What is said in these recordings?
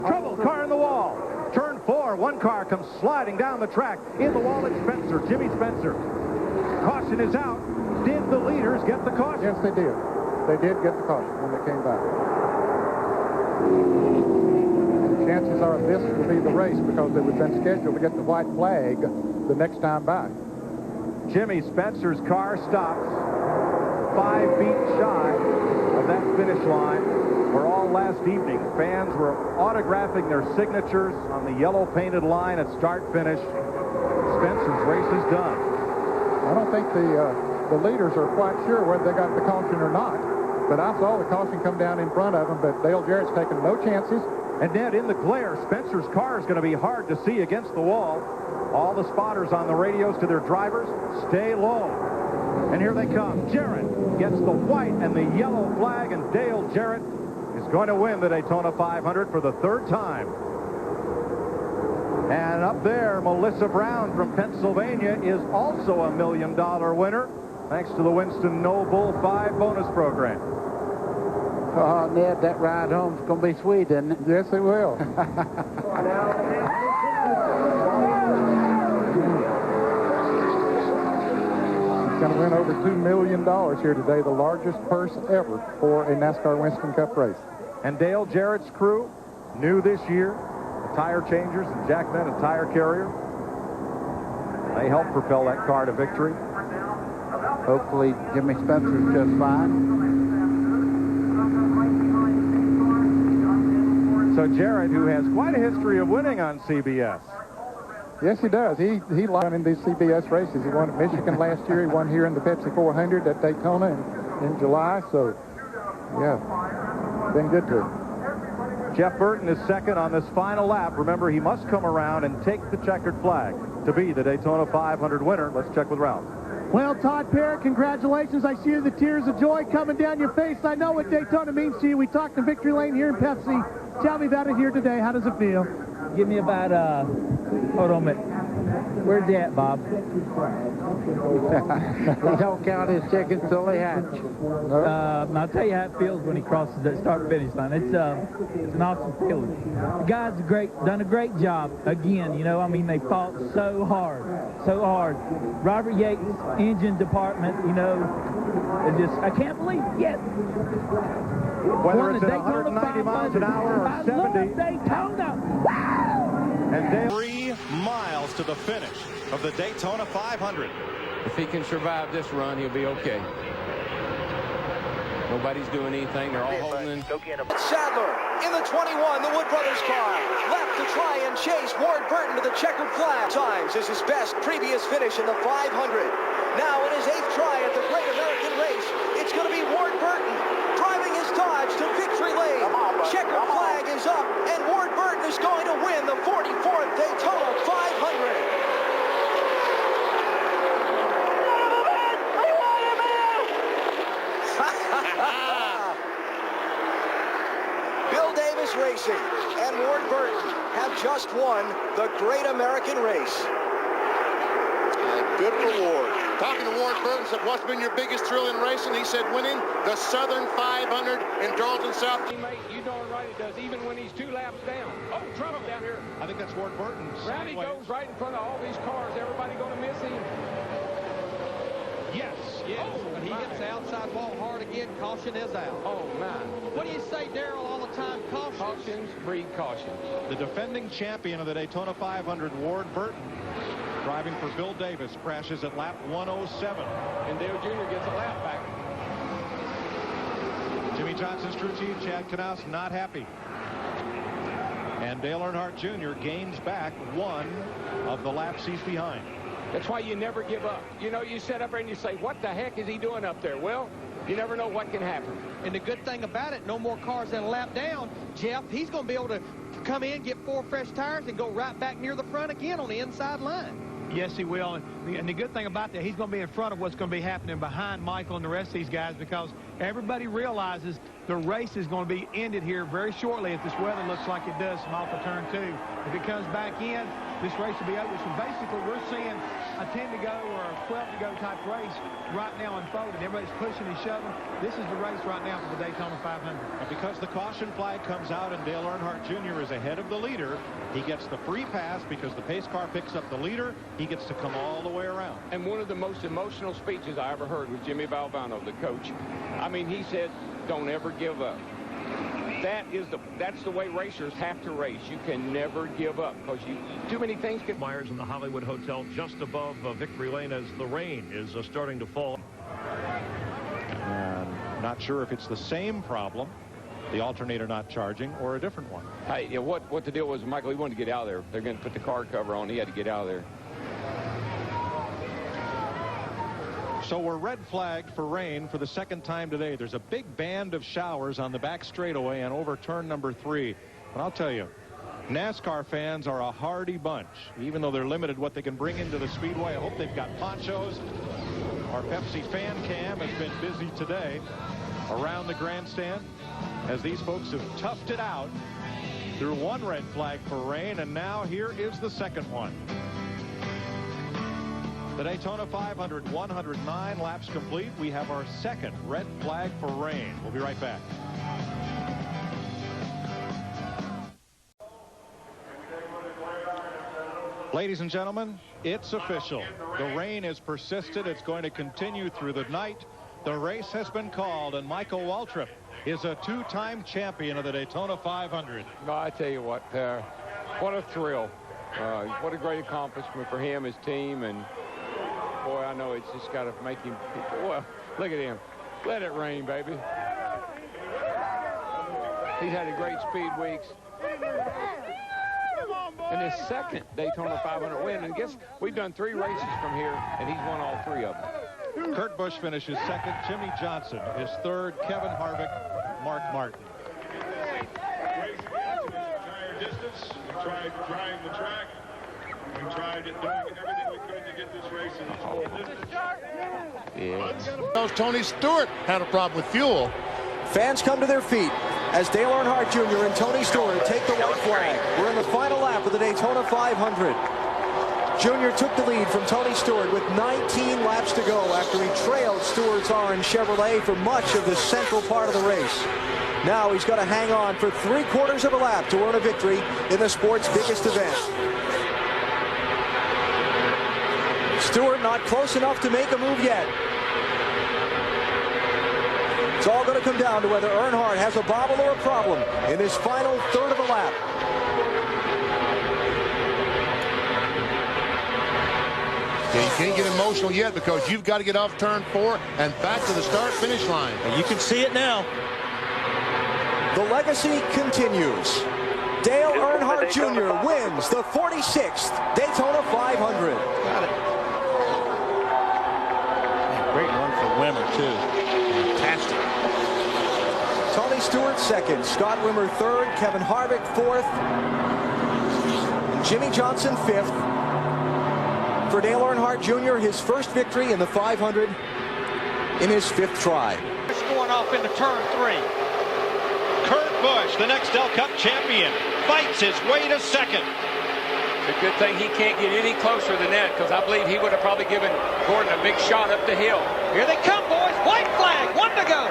Trouble, car in the wall. Turn 4, one car comes sliding down the track. In the wall, it's Spencer, Jimmy Spencer. Caution is out. Did the leaders get the caution? Yes, they did. They did get the caution when they came back. And chances are this will be the race because they would have been scheduled to get the white flag the next time back. Jimmy Spencer's car stops 5 feet shy of that finish line, where all last evening fans were autographing their signatures on the yellow painted line at start-finish. Spencer's race is done. I don't think the leaders are quite sure whether they got the caution or not, but I saw the caution come down in front of them, but Dale Jarrett's taking no chances. And Ned, in the glare, Spencer's car is going to be hard to see against the wall. All the spotters on the radios to their drivers, stay low. And here they come. Jarrett gets the white and the yellow flag, and Dale Jarrett is going to win the Daytona 500 for the 3rd time. And up there, Melissa Brown from Pennsylvania is also a $1 million winner, thanks to the Winston Noble 5 bonus program. Oh, Ned, that ride home's going to be sweet, isn't it? Yes, it will. He's going to win over $2 million here today, the largest purse ever for a NASCAR Winston Cup race. And Dale Jarrett's crew, new this year, the tire changers and Jack Bennett tire carrier. They helped propel that car to victory. Hopefully Jimmy Spencer's just fine. So Jarrett, who has quite a history of winning on CBS. Yes, he does. He won in these CBS races. He won at Michigan last year. He won here in the Pepsi 400 at Daytona in July. So, yeah, been good to him. Jeff Burton is second on this final lap. Remember, he must come around and take the checkered flag to be the Daytona 500 winner. Let's check with Ralph. Well, Todd Parrott, congratulations. I see the tears of joy coming down your face. I know what Daytona means to you. We talked to Victory Lane here in Pepsi. Tell me about it here today. How does it feel? Give me about, hold on a minute. Where's he at, Bob? He don't count his chickens till they hatch. I'll tell you how it feels when he crosses that start-finish line. It's an awesome feeling. The guys done a great job. Again, you know, I mean, they fought so hard. Robert Yates' engine department, you know, I can't believe it yet. Whether it's at 190 miles an hour or 70. I love Daytona. Wow! And Dale 3 miles to the finish of the Daytona 500. If he can survive this run, he'll be okay. Nobody's doing anything. They're all holding in. Sadler in the 21, the Wood Brothers car. Left to try and chase Ward Burton to the checkered flag. Times is his best previous finish in the 500. Now in his 8th try at the Great American Race, it's going to be Ward Burton driving his Dodge to victory lane. Checkered flag is up, and Ward Burton is going to win the 44th Daytona 500. Bill Davis Racing and Ward Burton have just won the Great American Race. Good for Ward. Talking to Ward Burton, said, what's been your biggest thrill in racing? He said, winning the Southern 500 in Darlington, South. Teammate, you darn right it does, even when he's 2 laps down. Oh, trouble down here. I think that's Ward Burton. Rowdy goes right in front of all these cars. Everybody going to miss him. Yes. But he hits the outside wall hard again. Caution is out. Oh, my. What do you say, Darrell, all the time? Cautions breed cautions. The defending champion of the Daytona 500, Ward Burton, driving for Bill Davis, crashes at lap 107. And Dale Jr. gets a lap back. Jimmy Johnson's crew chief, Chad Knaus, not happy. And Dale Earnhardt Jr. gains back 1 of the laps he's behind. That's why you never give up. You know, you sit up there and you say, what the heck is he doing up there? Well, you never know what can happen. And the good thing about it, no more cars than a lap down. Jeff, he's going to be able to come in, get 4 fresh tires, and go right back near the front again on the inside line. Yes, he will. And the good thing about that, he's going to be in front of what's going to be happening behind Michael and the rest of these guys, because everybody realizes the race is going to be ended here very shortly if this weather looks like it does from off of turn 2. If it comes back in, this race will be over. So basically, we're seeing a 10 to go or a 12 to go type race right now unfolding. Everybody's pushing and shoving. This is the race right now for the Daytona 500. And because the caution flag comes out and Dale Earnhardt Jr. is ahead of the leader, he gets the free pass because the pace car picks up the leader. He gets to come all the way around. And one of the most emotional speeches I ever heard was Jimmy Valvano, the coach. I mean, he said, don't ever give up. That's the way racers have to race. You can never give up because too many things can. Myers in the Hollywood Hotel just above Victory Lane as the rain is starting to fall. And not sure if it's the same problem, the alternator not charging, or a different one. Hey, yeah, what the deal was, Michael, he wanted to get out of there. They're going to put the car cover on. He had to get out of there. So we're red flagged for rain for the second time today. There's a big band of showers on the back straightaway and over turn number 3. And I'll tell you, NASCAR fans are a hardy bunch, even though they're limited what they can bring into the speedway. I hope they've got ponchos. Our Pepsi fan cam has been busy today around the grandstand as these folks have toughed it out through one red flag for rain, and now here is the second one. The Daytona 500, 109 laps complete. We have our second red flag for rain. We'll be right back. Ladies and gentlemen, it's official. The rain has persisted. It's going to continue through the night. The race has been called, and Michael Waltrip is a two-time champion of the Daytona 500. No, I tell you what, what a thrill. What a great accomplishment for him, his team, and boy, I know it's just got to make him. Well, look at him. Let it rain, baby. He's had a great speed weeks. And his second Daytona 500 win. And guess we've done 3 races from here, and he's won all 3 of them. Kurt Busch finishes second. Jimmy Johnson is third. Kevin Harvick, Mark Martin. Distance. We tried drying the track. We tried doing everything we could to get this race in. Tony Stewart had a problem with fuel. Fans come to their feet as Dale Earnhardt Jr. and Tony Stewart take the white flag. We're in the final lap of the Daytona 500. Jr. took the lead from Tony Stewart with 19 laps to go after he trailed Stewart's orange Chevrolet for much of the central part of the race. Now he's got to hang on for 3/4 of a lap to earn a victory in the sport's biggest event. Stewart not close enough to make a move yet. It's all going to come down to whether Earnhardt has a bobble or a problem in this final third of a lap. Yeah, you can't get emotional yet because you've got to get off turn 4 and back to the start-finish line. And you can see it now. The legacy continues. Dale Earnhardt Jr. wins the 46th Daytona 500. Got it. Great run for Wimmer, too. Fantastic. Tony Stewart second, Scott Wimmer third, Kevin Harvick fourth, and Jimmy Johnson fifth. For Dale Earnhardt Jr., his first victory in the 500 in his 5th try. It's going off into turn 3. Kurt Busch, the next Dell Cup champion, fights his way to second. It's a good thing he can't get any closer than that, because I believe he would have probably given Gordon a big shot up the hill. Here they come, boys. White flag, 1 to go.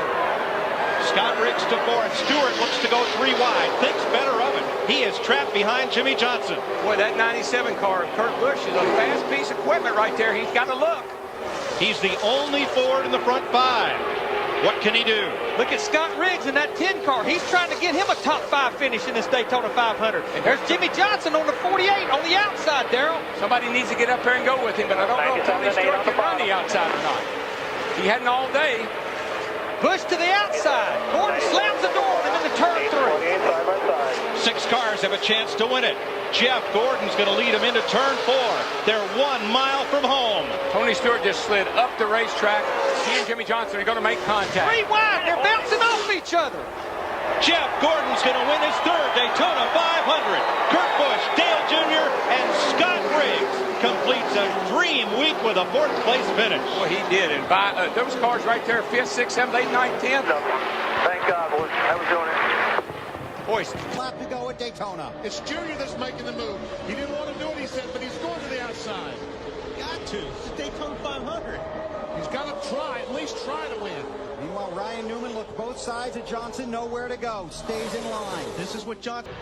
Scott Riggs to 4th. Stewart looks to go 3 wide. Thinks better of it. He is trapped behind Jimmy Johnson. Boy, that 97 car of Kurt Busch is a fast piece of equipment right there. He's got to look. He's the only Ford in the front 5. What can he do? Look at Scott Riggs in that 10 car. He's trying to get him a top 5 finish in this Daytona 500. And there's Jimmy Johnson on the 48 on the outside, Darrell. Somebody needs to get up there and go with him, but I don't know if Tony Stewart can run the outside or not. He hadn't all day. Busch to the outside. Gordon slams the door on him into turn 3. 6 cars have a chance to win it. Jeff Gordon's going to lead him into turn 4. They're 1 mile from home. Tony Stewart just slid up the racetrack. He and Jimmy Johnson are going to make contact. 3 wide. They're bouncing off each other. Jeff Gordon's going to win his 3rd Daytona 500. Kurt Busch, Dale Jr., and Scott Riggs completes a dream week with a 4th place finish. Well, he did, and by those cars right there, 5th, 6th, 7th, 8th, 9th, 10th. Thank God, boys. How we doing it? Boys. Lap to go at Daytona. It's Junior that's making the move. He didn't want to do it, he said, but he's going to the outside. Got to. It's the Daytona 500. He's got to try, at least try to win. Meanwhile, Ryan Newman looks both sides of Johnson, nowhere to go. Stays in line. This is what Johnson...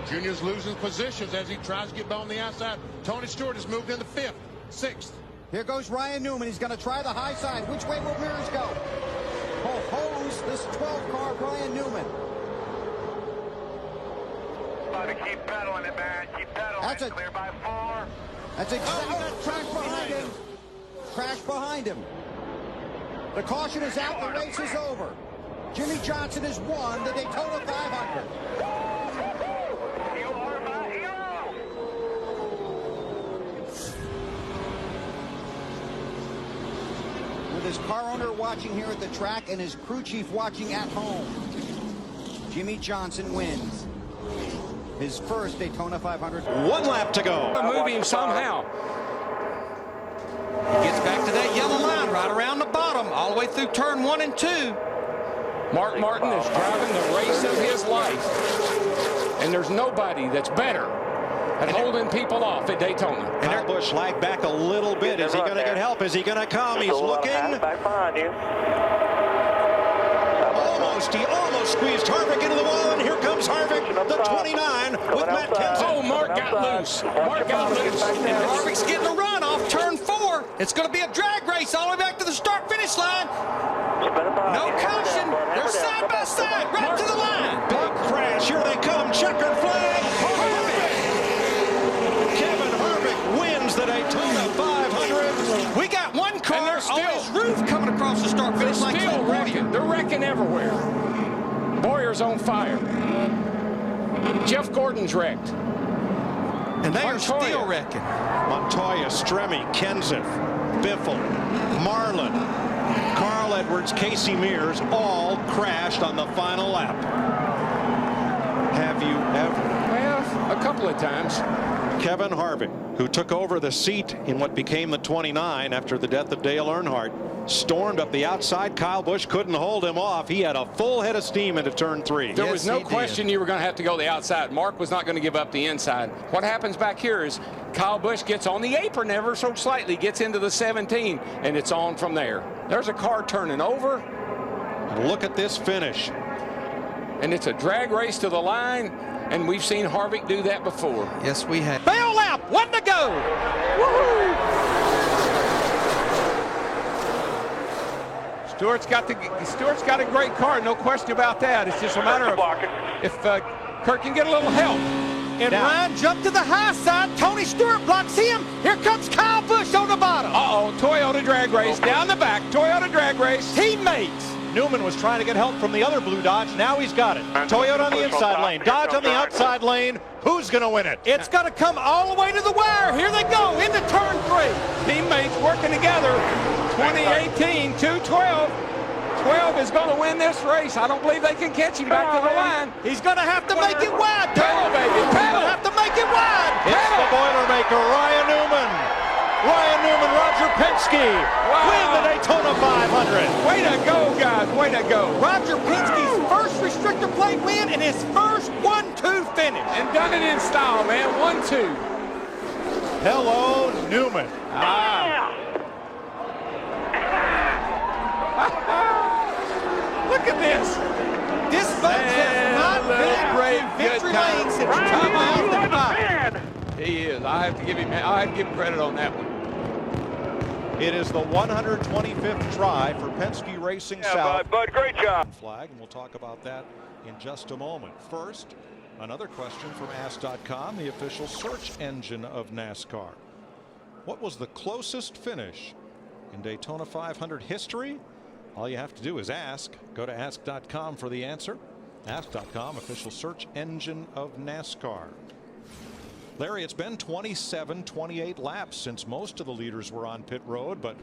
Junior's losing positions as he tries to get by on the outside. Tony Stewart has moved into 5th, 6th. Here goes Ryan Newman. He's going to try the high side. Which way will Mears go? Hose this 12 car, Ryan Newman. Keep pedaling it, man. Keep pedaling. That's a clear by 4. That's exactly crash behind him. Crash behind him. The caution is out. The race is over. Jimmy Johnson has won the Daytona 500. You are my hero. With his car owner watching here at the track and his crew chief watching at home, Jimmy Johnson wins his first Daytona 500. 1 lap to go. Move him somehow. He gets back to that yellow line right around the bottom, all the way through turn 1 and 2. Mark Martin is driving the race of his life. And there's nobody that's better at holding people off at Daytona. And Kyle Busch lagged back a little bit. Is he going to get help? Is he going to come? He's looking. Back behind you. He almost squeezed Harvick into the wall, and here comes Harvick, the 29, with Matt Kenseth. Oh, Mark got loose. Mark got loose. And Harvick's getting a run off turn 4. It's going to be a drag race all the way back to the start-finish line. No caution. They're side by side, right to the line. Big crash. Here they come. Checkered flag. Harvick. Kevin Harvick wins the Daytona 500. We got one car on his roof coming across the start-finish line. Still wrecking. They're wrecking everywhere. Boyer's on fire. Jeff Gordon's wrecked. And they are still wrecking. Montoya, Stremme, Kenseth, Biffle, Marlin, Carl Edwards, Casey Mears all crashed on the final lap. Have you ever? Well, a couple of times. Kevin Harvick, who took over the seat in what became the 29 after the death of Dale Earnhardt, stormed up the outside. Kyle Busch couldn't hold him off. He had a full head of steam into turn 3. There was no question you were going to have to go the outside. Mark was not going to give up the inside. What happens back here is Kyle Busch gets on the apron ever so slightly, gets into the 17, and it's on from there. There's a car turning over. And look at this finish. And it's a drag race to the line, and we've seen Harvick do that before. Yes, we have. Bail lap, 1 to go. Woohoo! Stewart's got a great car, no question about that. It's just a matter of if Kirk can get a little help. And Ryan jumped to the high side. Tony Stewart blocks him. Here comes Kyle Busch on the bottom. Uh-oh, Toyota drag race down the back. Toyota drag race. Teammates. Newman was trying to get help from the other blue Dodge. Now he's got it. Toyota on the inside lane. Dodge on the outside lane. Who's going to win it? It's going to come all the way to the wire. Here they go into turn 3. Teammates working together. 2018, 212. 12 is going to win this race. I don't believe they can catch him back to the line. He's going to have to make it wide. Pedal, baby. He's going to have to make it wide. It's the Boilermaker, Ryan Newman. Ryan Newman, Roger Penske win the Daytona 500. Way to go, guys. Way to go. Roger Penske's first restrictor plate win and his first 1-2 finish. And done it in style, man. 1-2. Hello, Newman. Look at this. This folks has not been great victory lane since 2005. He is. I have to give him credit on that one. It is the 125th try for Penske Racing South. Bud, great job. Flag, and we'll talk about that in just a moment. First, another question from Ask.com, the official search engine of NASCAR. What was the closest finish in Daytona 500 history? All you have to do is ask. Go to Ask.com for the answer. Ask.com, official search engine of NASCAR. Larry, it's been 27, 28 laps since most of the leaders were on pit road, but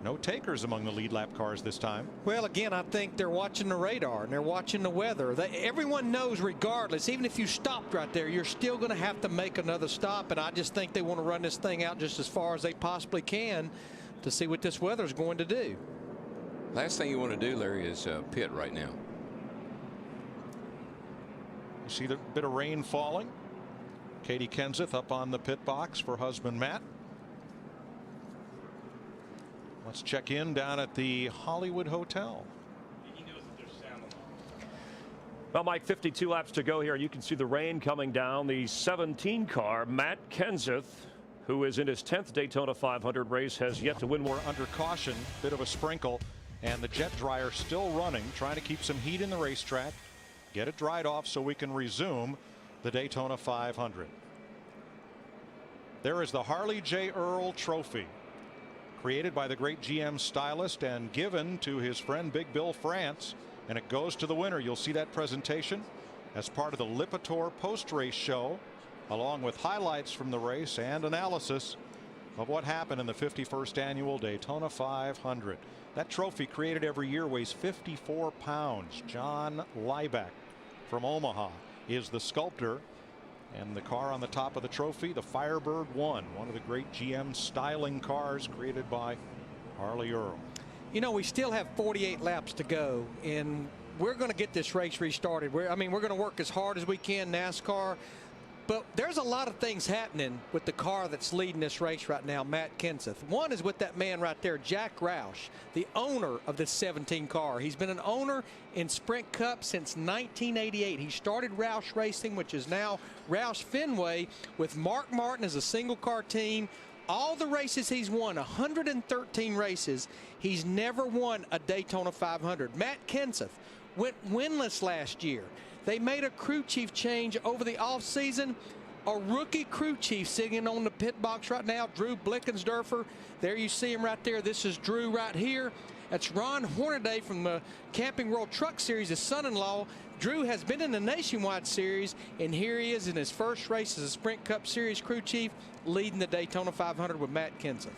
No takers among the lead lap cars this time. Well, again, I think they're watching the radar and they're watching the weather. Everyone knows regardless, even if you stopped right there, you're still going to have to make another stop. And I just think they want to run this thing out just as far as they possibly can to see what this weather is going to do. Last thing you want to do, Larry, is pit right now. You see the bit of rain falling. Katie Kenseth up on the pit box for husband Matt. Let's check in down at the Hollywood Hotel. Well, Mike, 52 laps to go here. You can see the rain coming down. The 17 car, Matt Kenseth, who is in his 10th Daytona 500 race, has yet to win. We're under caution, bit of a sprinkle, and the jet dryer still running, trying to keep some heat in the racetrack, get it dried off so we can resume the Daytona 500. There is the Harley J. Earl Trophy, created by the great GM stylist and given to his friend Big Bill France, and it goes to the winner. You'll see that presentation as part of the Lipitor post-race show, along with highlights from the race and analysis of what happened in the 51st annual Daytona 500. That trophy, created every year, weighs 54 pounds. John Liebeck from Omaha is the sculptor, and the car on the top of the trophy, the Firebird 1, one of the great GM styling cars created by Harley Earl. You know, we still have 48 laps to go, and we're going to get this race restarted. We're going to work as hard as we can, NASCAR. But there's a lot of things happening with the car that's leading this race right now, Matt Kenseth. One is with that man right there, Jack Roush, the owner of this 17 car. He's been an owner in Sprint Cup since 1988. He started Roush Racing, which is now Roush Fenway, with Mark Martin as a single car team. All the races he's won, 113 races, he's never won a Daytona 500. Matt Kenseth went winless last year. They made a crew chief change over the offseason. A rookie crew chief sitting on the pit box right now, Drew Blickensderfer. There you see him right there. This is Drew right here. That's Ron Hornaday from the Camping World Truck Series, his son-in-law. Drew has been in the Nationwide Series, and here he is in his first race as a Sprint Cup Series crew chief, leading the Daytona 500 with Matt Kenseth.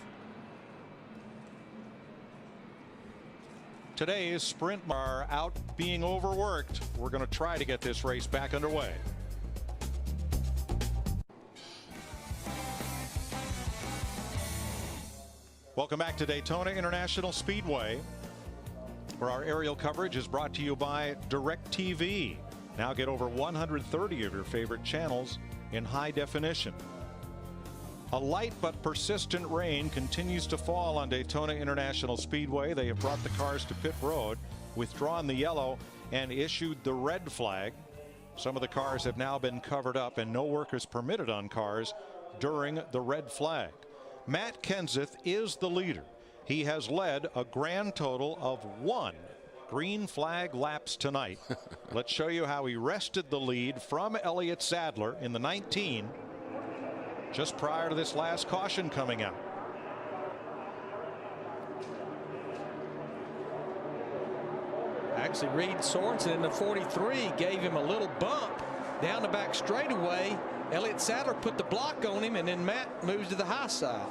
Today's sprint are out being overworked. We're going to try to get this race back underway. Welcome back to Daytona International Speedway, where our aerial coverage is brought to you by DirecTV. Now get over 130 of your favorite channels in high definition. A light but persistent rain continues to fall on Daytona International Speedway. They have brought the cars to pit road, withdrawn the yellow, and issued the red flag. Some of the cars have now been covered up, and no work is permitted on cars during the red flag. Matt Kenseth is the leader. He has led a grand total of 1 green flag laps tonight. Let's show you how he wrested the lead from Elliott Sadler in the 19 just prior to this last caution coming out. Actually, Reed Sorensen in the 43 gave him a little bump down the back straightaway. Elliott Sadler put the block on him, and then Matt moves to the high side.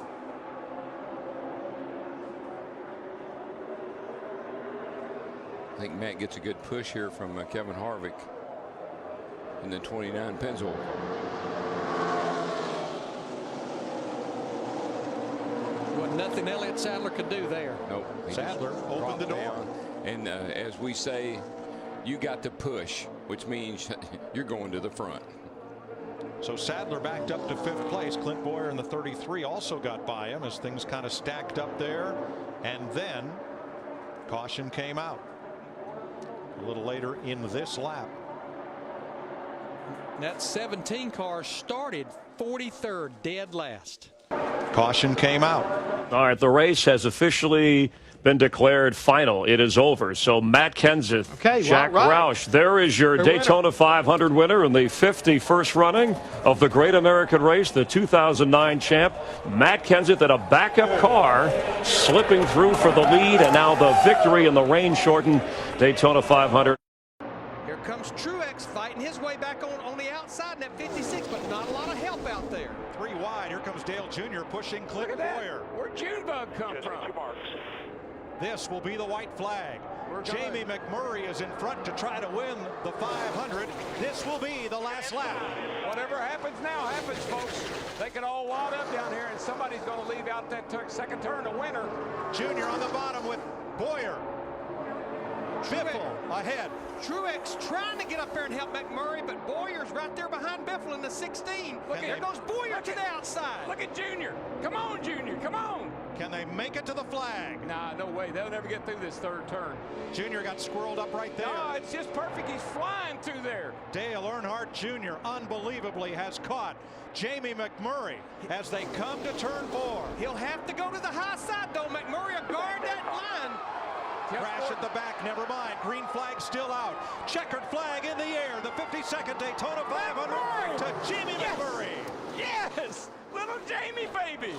I think Matt gets a good push here from Kevin Harvick in the 29 Pennzoil. Well, nothing Elliott Sadler could do there. Nope. Sadler opened the door. Down. And as we say, you got to push, which means you're going to the front. So Sadler backed up to 5th place. Clint Boyer in the 33 also got by him as things kind of stacked up there. And then caution came out a little later in this lap. That 17 car started 43rd, dead last. Caution came out. All right, the race has officially been declared final. It is over. So Matt Kenseth, Jack Roush, there is your Daytona 500 winner in the 51st running of the Great American Race, the 2009 champ. Matt Kenseth in a backup car, slipping through for the lead, and now the victory in the rain-shortened Daytona 500. Here comes Truex fighting his way back on the outside. side in that 56, but not a lot of help out there. 3 wide. Here comes Dale Jr. pushing Clint Boyer. Where'd Junebug come from? This will be the white flag. Jamie McMurray is in front to try to win the 500. This will be the last lap. Whatever happens now happens, folks. They can all wad up down here, and somebody's going to leave out that second turn to winner. Junior on the bottom with Boyer. Biffle ahead. Truex trying to get up there and help McMurray, but Boyer's right there behind Biffle in the 16. There goes Boyer to the outside. Look at Junior. Come on, Junior. Come on. Can they make it to the flag? Nah, no way. They'll never get through this third turn. Junior got squirreled up right there. No, it's just perfect. He's flying through there. Dale Earnhardt Jr. unbelievably has caught Jamie McMurray as they come to turn 4. He'll have to go to the high side, though. McMurray will guard that line. Crash at the back, never mind. Green flag still out. Checkered flag in the air. The 52nd Daytona 500 to Jamie McMurray. Yes! Little Jamie, baby!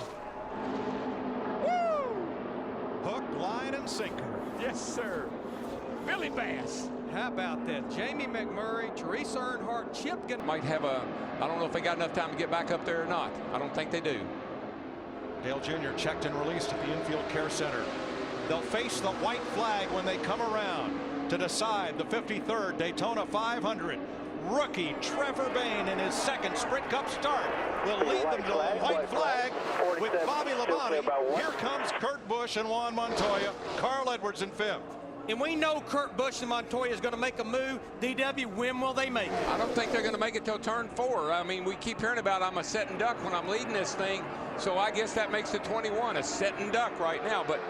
Hook, line, and sinker. Yes, sir. Billy Bass. How about that? Jamie McMurray, Teresa Earnhardt, Chip might have a, I don't know if they got enough time to get back up there or not. I don't think they do. Dale Jr. checked and released at the infield care center. They'll face the white flag when they come around to decide the 53rd Daytona 500. Rookie Trevor Bayne in his second Sprint Cup start will lead them to a white flag with Bobby Labonte. Here comes Kurt Busch and Juan Montoya. Carl Edwards in 5th. And we know Kurt Busch and Montoya is going to make a move. DW, when will they make it? I don't think they're going to make it till turn 4. I mean, we keep hearing about I'm a setting duck when I'm leading this thing. So I guess that makes the 21 a setting duck right now. But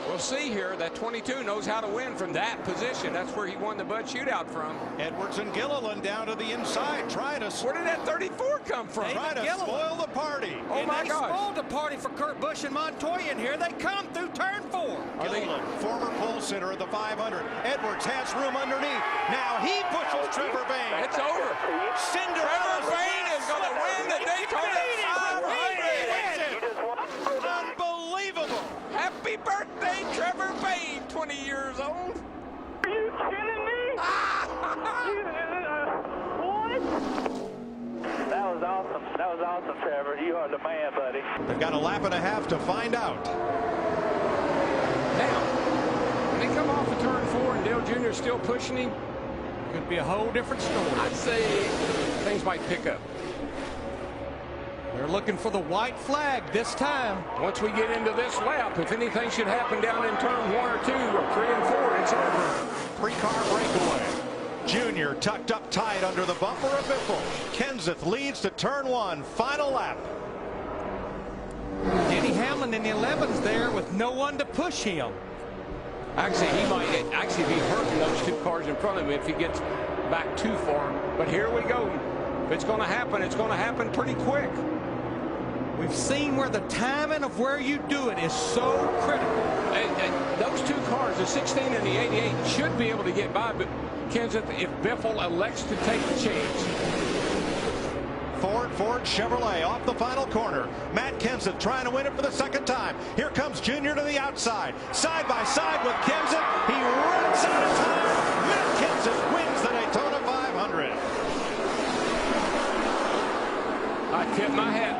we'll see here. That 22 knows how to win from that position. That's where he won the Bud Shootout from. Edwards and Gilliland down to the inside, trying to... Where did that 34 come from? Trying to spoil the party. Oh, my gosh. God. Spoiled the party for Kurt Busch and Montoya, and here they come through turn 4. Gilliland, former pole sitter of the 500. Edwards has room underneath. Now he pushes Trevor Bayne. It's over. Cinderella. Trevor Bayne is going to win the Daytona 500. Unbelievable. Happy birthday, Trevor Bayne, 20 years old. Are you kidding me? What? That was awesome. That was awesome, Trevor. You are the man, buddy. They've got a lap and a half to find out. Now, when they come off of turn 4 and Dale Jr. is still pushing him, could be a whole different story. I'd say things might pick up. They're looking for the white flag this time. Once we get into this lap, if anything should happen down in turn 1 or 2 or 3 and 4, it's over. 3-car breakaway. Junior tucked up tight under the bumper of Biffle. Kenseth leads to turn 1. Final lap. Denny Hamlin in the 11s there with no one to push him. Actually, he might actually be hurting those 2 cars in front of him if he gets back too far. But here we go. If it's going to happen, it's going to happen pretty quick. We've seen where the timing of where you do it is so critical. And those 2 cars, the 16 and the 88, should be able to get by Kenseth if Biffle elects to take the chance. Ford Chevrolet off the final corner. Matt Kenseth trying to win it for the second time. Here comes Junior to the outside. Side by side with Kenseth. He runs out of time. Matt Kenseth wins the Daytona 500. I tip my hat.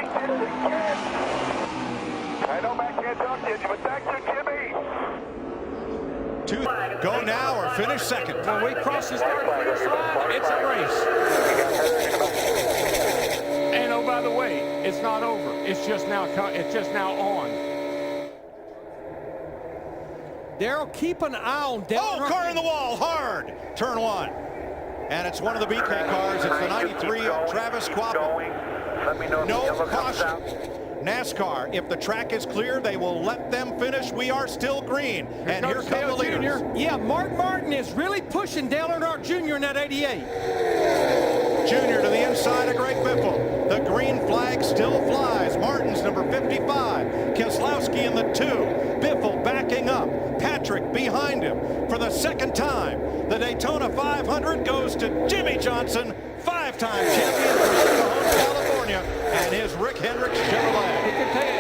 I know Matt can't talk to you, but thank you, Jimmy. 2 go now or finish second. When we cross the start finish line, it's a race. And oh, by the way, it's not over. It's just now on. Daryl, keep an eye on Dale. Oh, car in the wall, hard. Turn 1. And it's one of the BK cars. It's the 93 of Travis Quapple. No caution. NASCAR, if the track is clear, they will let them finish. We are still green. And here come the leaders. Yeah, Mark Martin is really pushing Dale Earnhardt Jr. in that 88. Junior to the inside of Greg Biffle. The green flag still flies. Martin's number 55. Keselowski in the 2. Biffle backing up. Patrick behind him. For the second time, the Daytona 500 goes to Jimmy Johnson, 5-time champion for Oklahoma, California, and his Rick Hendricks Chevrolet.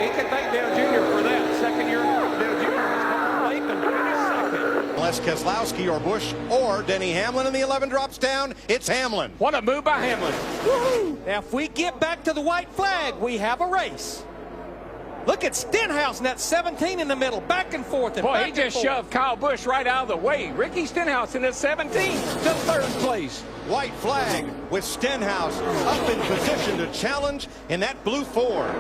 He can thank Dale Jr. for that. Second year, Dale Jr. was coming late and second. Les Keselowski or Busch or Denny Hamlin, and the 11 drops down. It's Hamlin. What a move by Hamlin. Woo-hoo. Now, if we get back to the white flag, we have a race. Look at Stenhouse in that 17 in the middle, back and forth. And boy, he just shoved Kyle Busch right out of the way. Ricky Stenhouse in that 17 to third place. White flag with Stenhouse up in position to challenge in that blue Ford.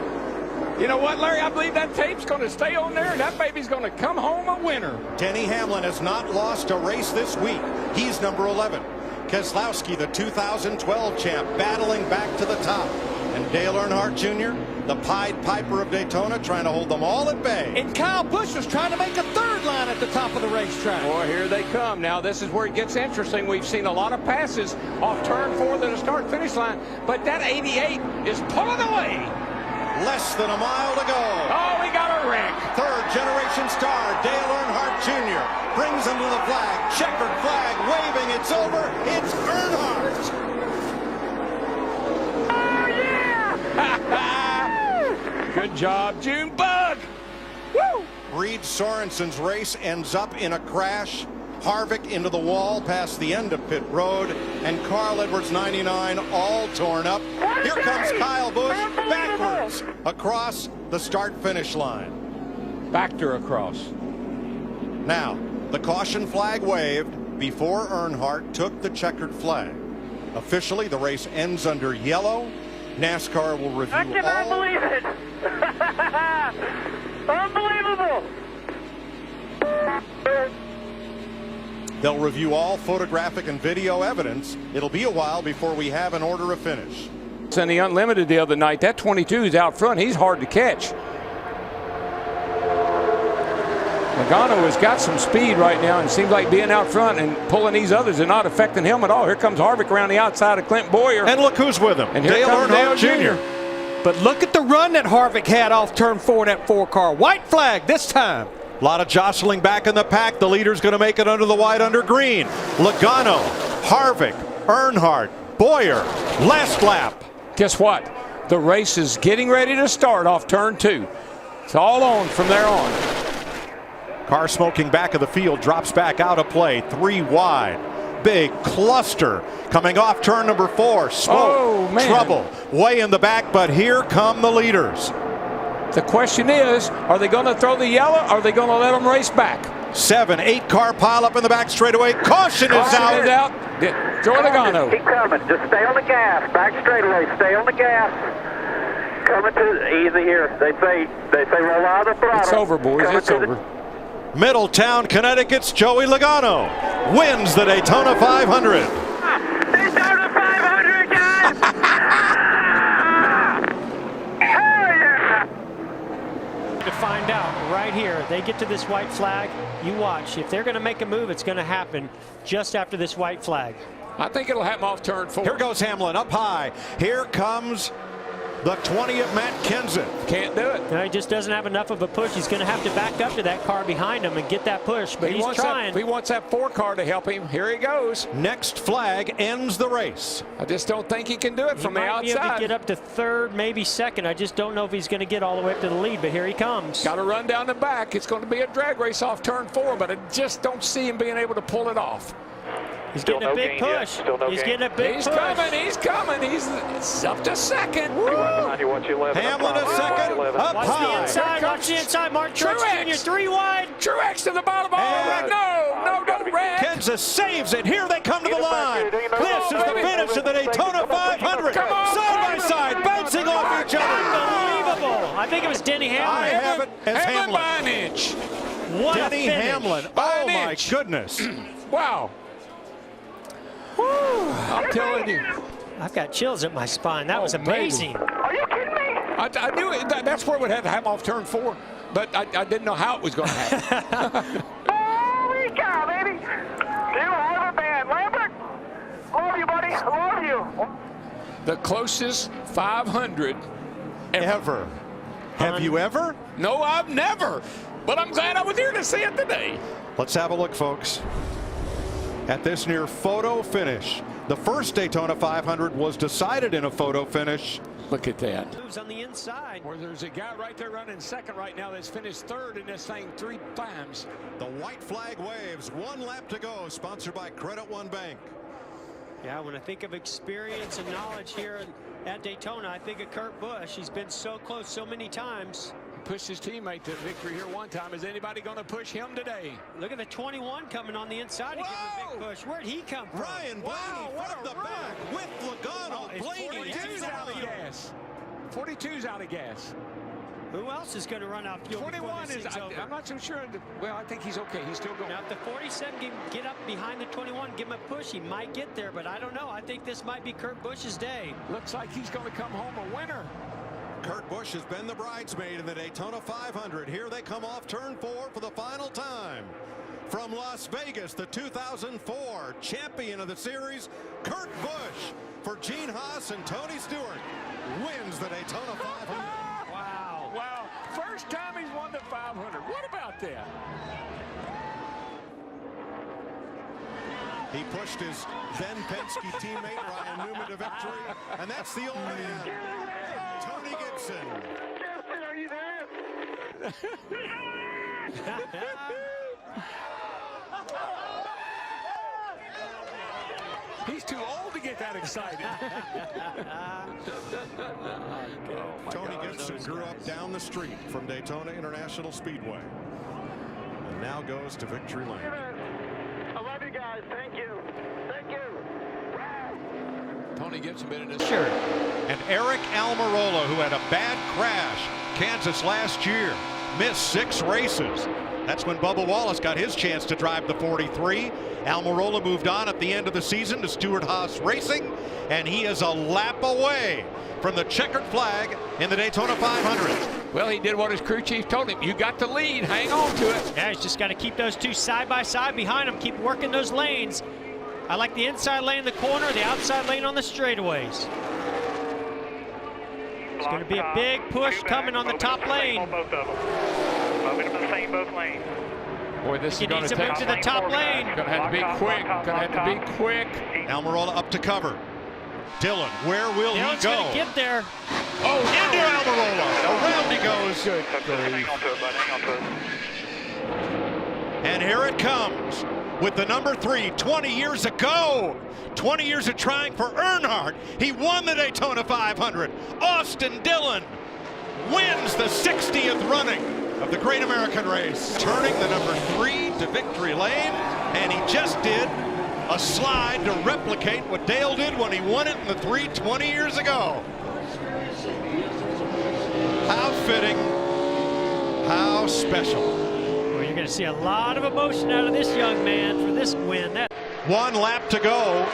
You know what, Larry? I believe that tape's going to stay on there, and that baby's going to come home a winner. Denny Hamlin has not lost a race this week. He's number 11. Keselowski, the 2012 champ, battling back to the top. And Dale Earnhardt Jr., the Pied Piper of Daytona, trying to hold them all at bay. And Kyle Busch was trying to make a third line at the top of the racetrack. Boy, here they come. Now, this is where it gets interesting. We've seen a lot of passes off turn 4 to the start-finish line, but that 88 is pulling away. Less than a mile to go. Oh, we got a wreck. Third generation star, Dale Earnhardt Jr. brings him to the flag. Checkered flag waving. It's over. It's Earnhardt. Good job, Junebug. Woo! Reed Sorensen's race ends up in a crash. Harvick into the wall past the end of pit road, and Carl Edwards 99 all torn up. Here comes Kyle Busch backwards across the start-finish line. Backed across. Now, the caution flag waved before Earnhardt took the checkered flag. Officially, the race ends under yellow. NASCAR will review I cannot believe it. Unbelievable. They'll review all photographic and video evidence. It'll be a while before we have an order of finish. In the Unlimited the other night, that 22 is out front. He's hard to catch. Logano has got some speed right now and seems like being out front and pulling these others and not affecting him at all. Here comes Harvick around the outside of Clint Boyer. And look who's with him. And here comes Dale Jr. But look at the run that Harvick had off turn 4 in that 4 car. White flag this time. A lot of jostling back in the pack. The leader's going to make it under the white, under green. Logano, Harvick, Earnhardt, Boyer, last lap. Guess what? The race is getting ready to start off turn 2. It's all on from there on. Car smoking back of the field, drops back out of play. 3 wide. Big cluster coming off turn number 4. Smoke, trouble, way in the back, but here come the leaders. The question is, are they going to throw the yellow, or are they going to let them race back? 7, 8 car pile up in the back straightaway. Caution is out. Joe Logano. Keep coming. Just stay on the gas. Back straightaway. Stay on the gas. Coming to easy here. They say roll out of the throttle. It's over, boys. It's over. Middletown, Connecticut's Joey Logano wins the Daytona 500. Daytona 500, guys! Hell yeah! To find out right here, they get to this white flag. You watch. If they're going to make a move, it's going to happen just after this white flag. I think it'll happen off turn 4. Here goes Hamlin up high. Here comes the 20 of Matt Kenseth. Can't do it. No, he just doesn't have enough of a push. He's going to have to back up to that car behind him and get that push, but he's trying. He wants that 4 car to help him. Here he goes. Next flag ends the race. I just don't think he can do it from the outside. He might be able to get up to 3rd, maybe 2nd. I just don't know if he's going to get all the way up to the lead, but here he comes. Got to run down the back. It's going to be a drag race off turn 4, but I just don't see him being able to pull it off. He's getting a big push. He's getting a big push. He's coming. He's up to 2nd. Hamlin a 2nd. Up Watch high. the inside. Watch the inside. Mark Truex Jr. 3 wide. Truex to the bottom. No, red. Kenseth saves it. Here they come to the line. This is the finish of the Daytona 500. Come on, side by side, bouncing off each other. Unbelievable. I think it was Denny Hamlin. I have it as Hamlin. By an inch. What Denny a finish. Hamlin. Oh, my goodness. Wow. I'm telling you. I've got chills at my spine. That was amazing. Are you kidding me? I knew it. That's where it would have to happen off turn 4, but I didn't know how it was going to happen. Holy cow, baby. You are the man. Lambert, love you, buddy. Love you. The closest 500 ever. Have you ever? No, I've never. But I'm glad I was here to see it today. Let's have a look, folks, at this near photo finish. The first Daytona 500 was decided in a photo finish Look at that. Moves on the inside. Where there's a guy right there running second right now that's finished third in this thing 3 times. The white flag waves. 1 lap to go. Sponsored by Credit One Bank. Yeah, when I think of experience and knowledge here at Daytona, I think of Kurt Busch. He's been so close so many times. He pushed his teammate to victory here one time. Is anybody going to push him today? Look at the 21 coming on the inside to give him a big push. Where'd he come from? Ryan Blaney from the back with Logano. Blaney 42's out of gas. 42's out of gas. Who else is going to run out fuel? 21 is, I'm not so sure. Well, I think he's okay. He's still going. Now, if the 47 can get up behind the 21, give him a push, he might get there, but I don't know. I think this might be Kurt Busch's day. Looks like he's going to come home a winner. Kurt Busch has been the bridesmaid in the Daytona 500. Here they come off turn 4 for the final time. From Las Vegas, the 2004 champion of the series, Kurt Busch, for Gene Haas and Tony Stewart, wins the Daytona 500. Wow. Wow. First time he's won the 500. What about that? He pushed his then Penske teammate Ryan Newman to victory, and that's the old man, Tony Gibson. Justin, are you there? He's too old to get that excited. Tony Gibson grew up down the street from Daytona International Speedway and now goes to victory lane. I love you guys. Thank you. Thank you. Tony Gibson been in his shirt. And Eric Almirola, who had a bad crash Kansas last year, missed 6 races. That's when Bubba Wallace got his chance to drive the 43. Almirola moved on at the end of the season to Stewart Haas Racing, and he is a lap away from the checkered flag in the Daytona 500. Well, he did what his crew chief told him. You got the lead. Hang on to it. Yeah, he's just got to keep those two side by side behind him. Keep working those lanes. I like the inside lane in the corner, the outside lane on the straightaways. It's going to be a big push coming on the top lane. Both of them. Moving to the same both lanes. Boy, this is going to move to the top lane. Going to have to be quick. Going to have to be quick. Almirola up to cover. Dylan, where will he go? Going to get there. Oh, into Almirola. Around he goes. Good. Hang on to it, bud. Hang on to it. And here it comes with the number 3, 20 years ago. 20 years of trying for Earnhardt. He won the Daytona 500. Austin Dillon wins the 60th running of the Great American Race. Turning the number 3 to victory lane, and he just did a slide to replicate what Dale did when he won it in the 3 20 years ago. How fitting, how special. Well, you're going to see a lot of emotion out of this young man for this win. 1 lap to go.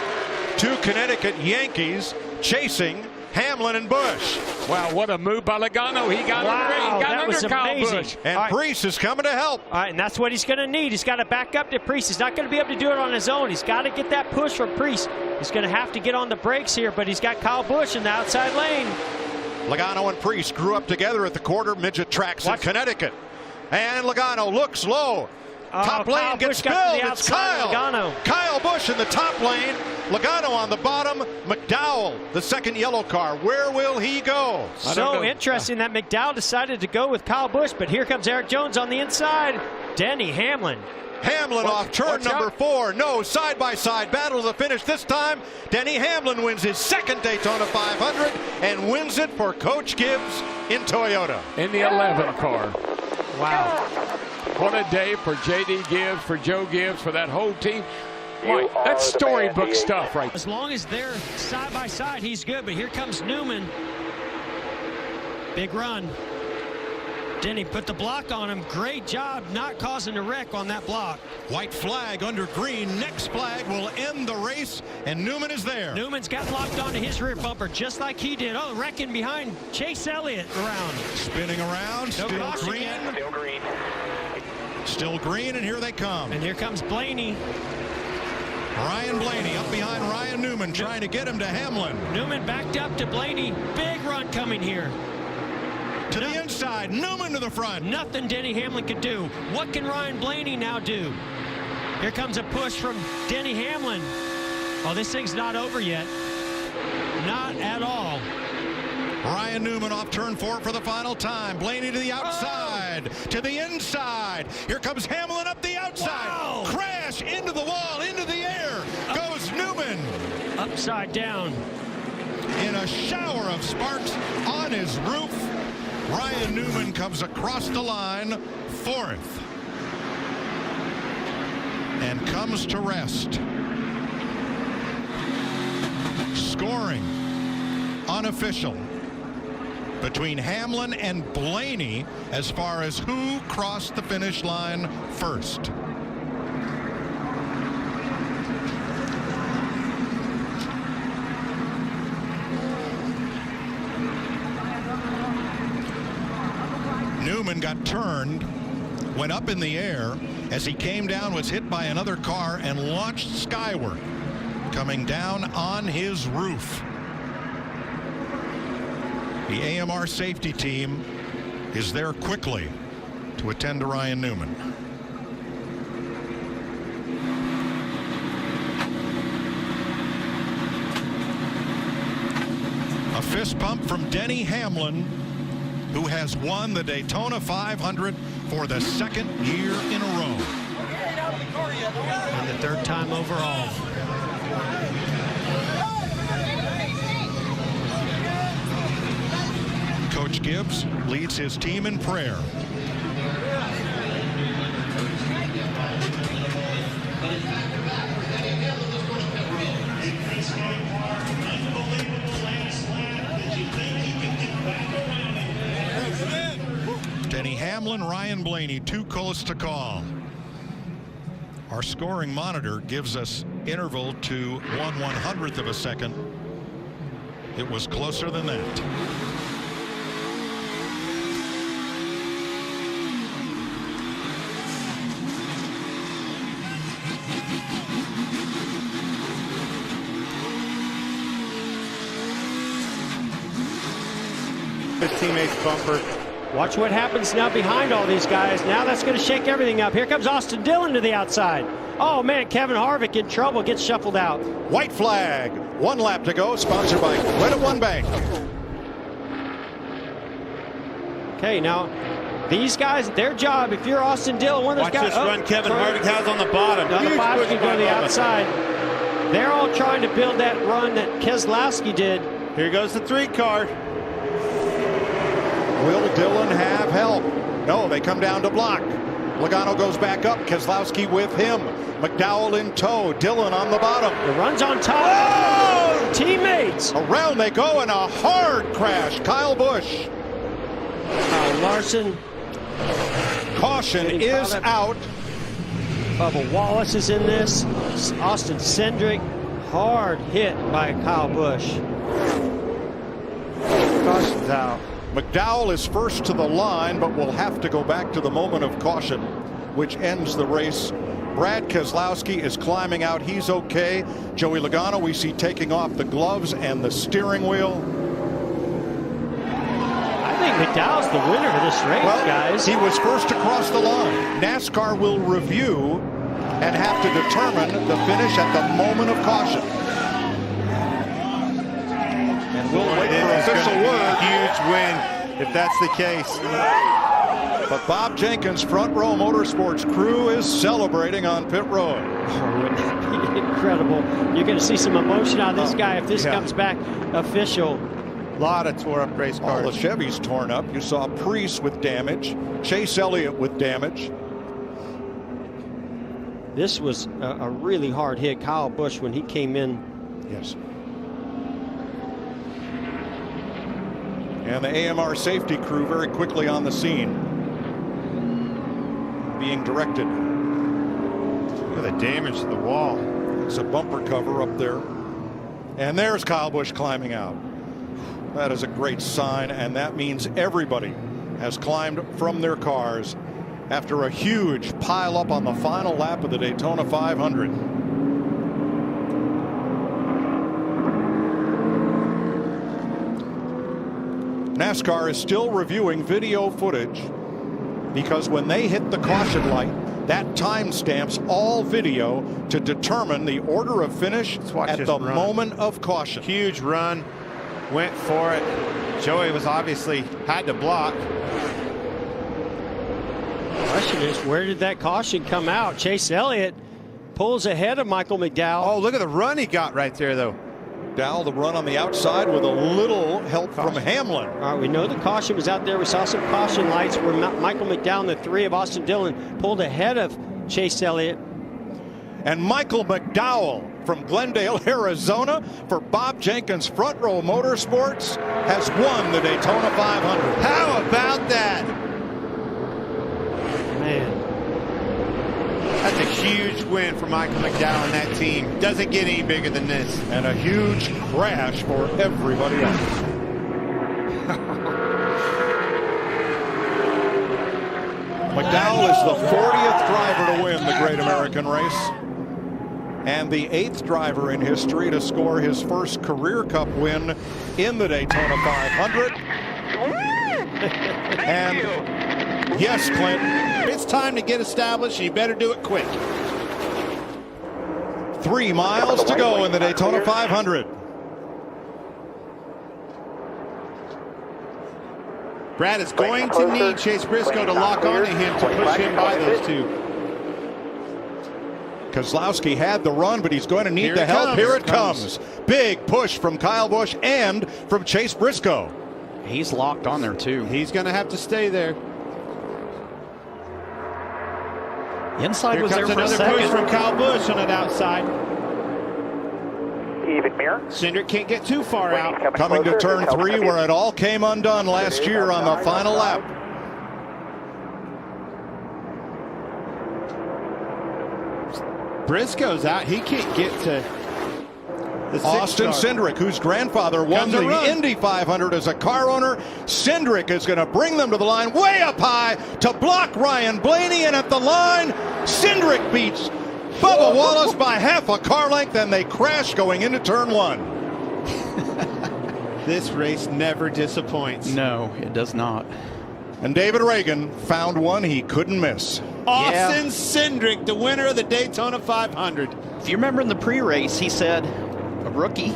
2 Connecticut Yankees chasing Hamlin and Busch. Wow, what a move by Logano. He got under Kyle Busch. And Priest is coming to help. All right, and that's what he's going to need. He's got to back up to Priest. He's not going to be able to do it on his own. He's got to get that push from Priest. He's going to have to get on the brakes here, but he's got Kyle Busch in the outside lane. Logano and Priest grew up together at the quarter midget tracks in Connecticut. And Logano looks low. Top lane gets filled. It's Kyle. Kyle Busch in the top lane. Logano on the bottom. McDowell, the second yellow car. Where will he go? So interesting that McDowell decided to go with Kyle Busch, but here comes Eric Jones on the inside. Denny Hamlin. Hamlin off turn number 4. No, side-by-side battle to the finish. This time, Denny Hamlin wins his 2nd Daytona 500 and wins it for Coach Gibbs in Toyota. In the 11 car. Wow. What a day for J.D. Gibbs, for Joe Gibbs, for that whole team. Boy, that's storybook stuff right there. As long as they're side by side, he's good. But here comes Newman. Big run. Denny put the block on him. Great job not causing a wreck on that block. White flag under green. Next flag will end the race, and Newman is there. Newman's got locked onto his rear bumper just like he did. Oh, wrecking behind Chase Elliott around. Spinning around. Still green. Still green. Still green, and here they come. And here comes Blaney. Ryan Blaney up behind Ryan Newman, trying to get him to Hamlin. Newman backed up to Blaney. Big run coming here. To the inside, Newman to the front. Nothing Denny Hamlin could do. What can Ryan Blaney now do? Here comes a push from Denny Hamlin. Oh, this thing's not over yet. Not at all. Ryan Newman off turn 4 for the final time. Blaney to the outside, to the inside. Here comes Hamlin up the outside. Wow. Crash into the wall, into the air. Goes Newman. Upside down. In a shower of sparks on his roof, Ryan Newman comes across the line, 4th. And comes to rest. Scoring unofficial between Hamlin and Blaney as far as who crossed the finish line first. Newman got turned, went up in the air. As he came down, was hit by another car and launched skyward, coming down on his roof. The AMR safety team is there quickly to attend to Ryan Newman. A fist pump from Denny Hamlin, who has won the Daytona 500 for the 2nd year in a row. And the 3rd time overall. Coach Gibbs leads his team in prayer. Denny Hamlin, Ryan Blaney, too close to call. Our scoring monitor gives us interval to 1/100th of a second. It was closer than that. His teammate's bumper. Watch what happens now behind all these guys. Now that's going to shake everything up. Here comes Austin Dillon to the outside. Oh, man, Kevin Harvick in trouble, gets shuffled out. White flag. 1 lap to go, sponsored by Credit One Bank. Okay, now, these guys, their job, if you're Austin Dillon, one of those guys. Watch this run Kevin Harvick has on the bottom. Now the bottom can go to the outside. They're all trying to build that run that Keselowski did. Here goes the 3 car. Will Dillon have help? No, they come down to block. Logano goes back up. Keselowski with him. McDowell in tow. Dillon on the bottom. The run's on top. Oh! Teammates. Around they go in a hard crash. Kyle Busch. Kyle Larson. Caution is out. Bubba Wallace is in this. Austin Cindric. Hard hit by Kyle Busch. Caution's out. McDowell is first to the line, but will have to go back to the moment of caution, which ends the race. Brad Keselowski is climbing out. He's okay. Joey Logano we see taking off the gloves and the steering wheel. I think McDowell's the winner of this race, guys. He was first across the line. NASCAR will review and have to determine the finish at the moment of caution. And we'll wait for official word. Huge win if that's the case. But Bob Jenkins' Front Row Motorsports crew is celebrating on pit road. Incredible. You're going to see some emotion out of this guy if this comes back official. A lot of tore up race cars. All the Chevys torn up. You saw Priest with damage. Chase Elliott with damage. This was a really hard hit. Kyle Busch when he came in. Yes. And the AMR safety crew very quickly on the scene, being directed. Look at the damage to the wall. It's a bumper cover up there. And there's Kyle Busch climbing out. That is a great sign, and that means everybody has climbed from their cars after a huge pile up on the final lap of the Daytona 500. NASCAR is still reviewing video footage because when they hit the caution light, that time stamps all video to determine the order of finish at the moment of caution. Huge run, went for it, Joey was obviously had to block. Question is, where did that caution come out? Chase Elliott pulls ahead of Michael McDowell. Oh, look at the run he got right there, though. Dowell, the run on the outside with a little help from Hamlin. All right, we know the caution was out there. We saw some caution lights where Michael McDowell and the 3 of Austin Dillon pulled ahead of Chase Elliott. And Michael McDowell from Glendale, Arizona, for Bob Jenkins Front Row Motorsports, has won the Daytona 500. How about that? Man. That's a huge win for Michael McDowell and that team. Doesn't get any bigger than this. And a huge crash for everybody else. McDowell is the 40th driver to win the Great American Race, and the 8th driver in history to score his first career cup win in the Daytona 500. And yes, Clint, it's time to get established, and you better do it quick. 3 miles to go in the Daytona 500. Brad is going to need Chase Briscoe to lock onto him to push him by those two. Kozlowski had the run, but he's going to need the help. Here it comes. Big push from Kyle Busch and from Chase Briscoe. He's locked on there, too. He's going to have to stay there. Inside was there for a second. Another push from Kyle Busch on that outside. Even mirror. Cindric can't get too far out. Coming to turn 3 where it all came undone last year on the final lap. Briscoe's out. He can't get to the Austin Cindric, whose grandfather won the Indy 500 as a car owner. Cindric is going to bring them to the line way up high to block Ryan Blaney, and at the line, Cindric beats Bubba Wallace by half a car length, and they crash going into turn 1. This race never disappoints. No, it does not. And David Reagan found one he couldn't miss. Austin Cindric, the winner of the Daytona 500. If you remember in the pre-race, he said a rookie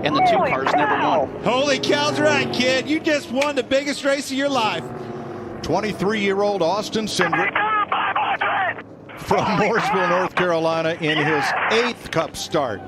and the 2 cars never won. Holy cow's right, kid. You just won the biggest race of your life. 23-year-old Austin Cindric from Mooresville, North Carolina, in his 8th Cup start.